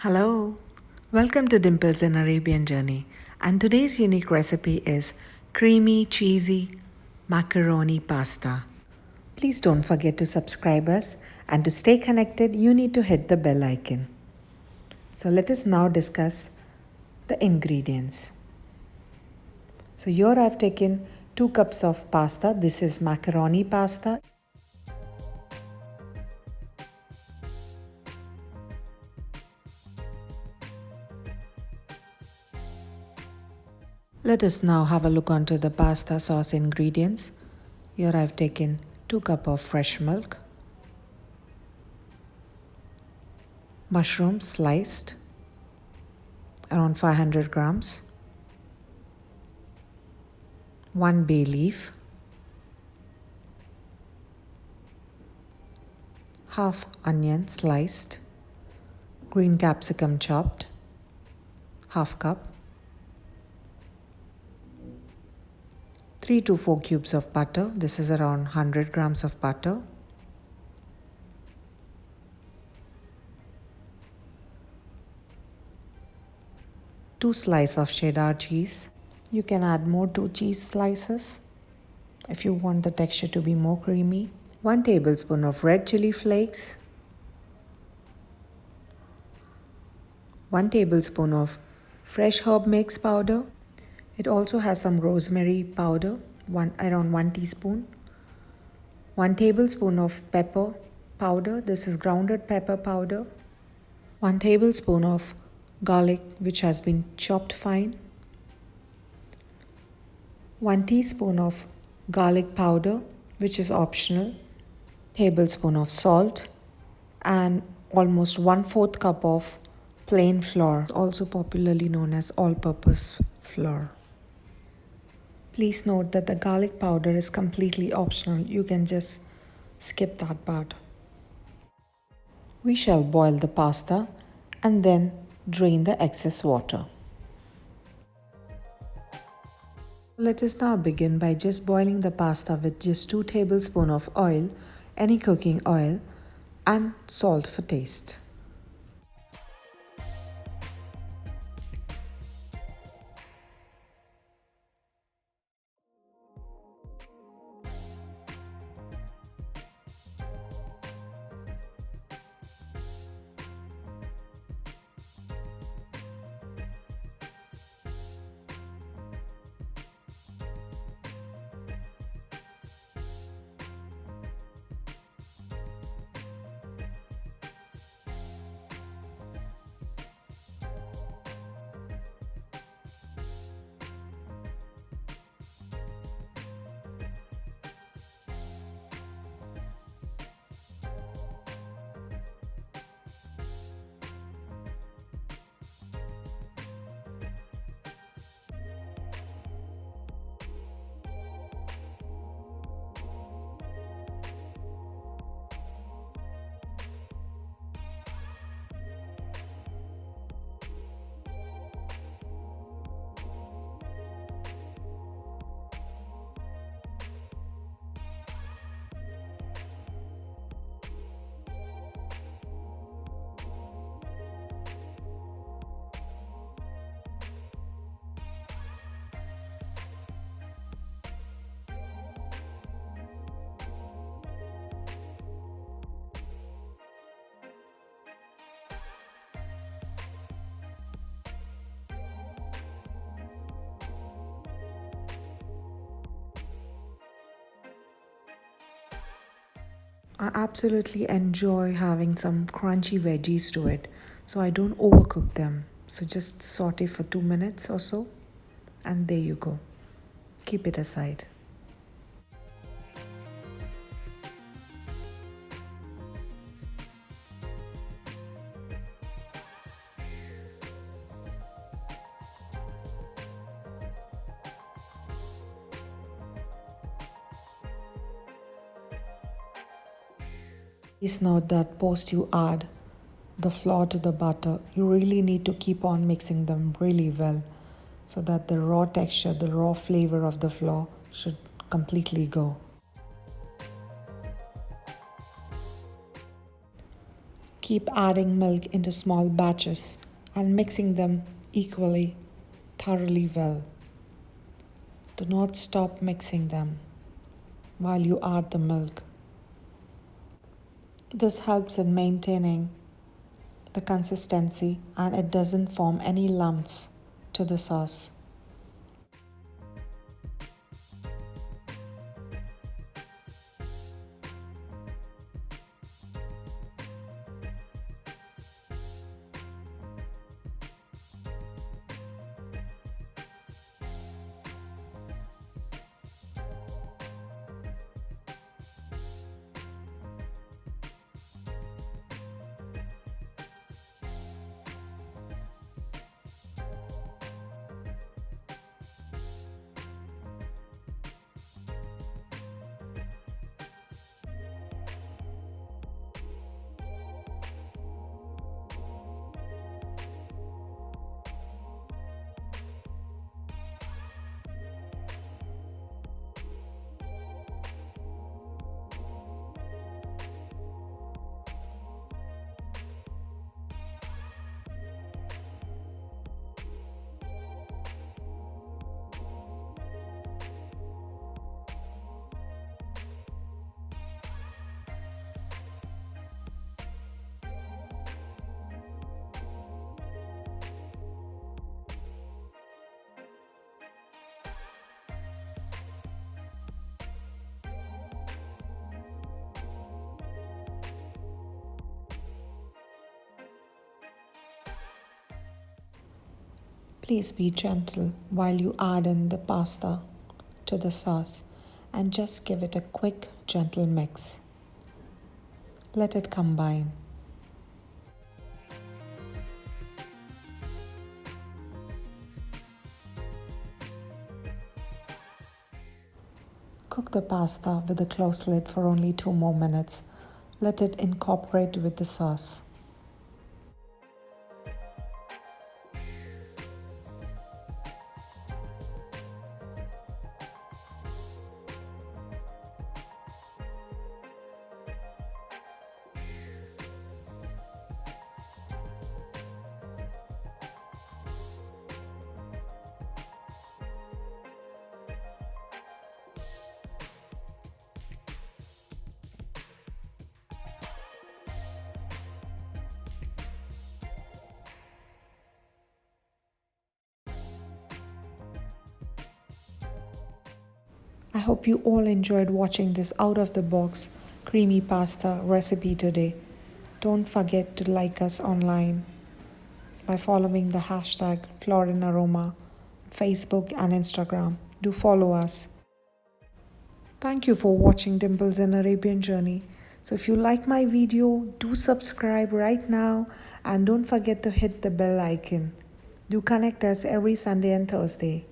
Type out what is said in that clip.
Hello, welcome to Dimple's an Arabian journey. And today's unique recipe is creamy, cheesy macaroni pasta. Please don't forget to subscribe us, and to stay connected, you need to hit the bell icon. So let us now discuss the ingredients. So here I've taken 2 cups of pasta. This is macaroni pasta. Let us now have a look onto the pasta sauce ingredients. Here I've taken 2 cups of fresh milk, mushrooms sliced, around 500 grams, 1 bay leaf, half onion sliced, green capsicum chopped, half cup, 3 to 4 cubes of butter. This is around 100 grams of butter. Two slices of cheddar cheese. You can add more 2 cheese slices if you want the texture to be more creamy. 1 tablespoon of red chili flakes. 1 tablespoon of fresh herb mix powder. It also has some rosemary powder, around 1 teaspoon. 1 tablespoon of pepper powder. This is grounded pepper powder. 1 tablespoon of garlic which has been chopped fine. 1 teaspoon of garlic powder which is optional. Tablespoon of salt and almost 1/4 cup of plain flour, also popularly known as all-purpose flour. Please note that the garlic powder is completely optional. You can just skip that part. We shall boil the pasta and then drain the excess water. Let us now begin by just boiling the pasta with just 2 tablespoons of oil, any cooking oil, and salt for taste. I absolutely enjoy having some crunchy veggies to it, so I don't overcook them. So just saute for 2 minutes or so, and there you go. Keep it aside. Please note that post you add the flour to the butter, you really need to keep on mixing them really well so that the raw texture, the raw flavor of the flour should completely go. Keep adding milk into small batches and mixing them equally, thoroughly well. Do not stop mixing them while you add the milk. This helps in maintaining the consistency and it doesn't form any lumps to the sauce. Please be gentle while you add in the pasta to the sauce and just give it a quick, gentle mix. Let it combine. Cook the pasta with a closed lid for only 2 more minutes. Let it incorporate with the sauce. I hope you all enjoyed watching this out-of-the-box creamy pasta recipe today. Don't forget to like us online by following the hashtag #FlorinAroma, Facebook and Instagram. Do follow us. Thank you for watching Dimples and Arabian Journey. So if you like my video, do subscribe right now and don't forget to hit the bell icon. Do connect us every Sunday and Thursday.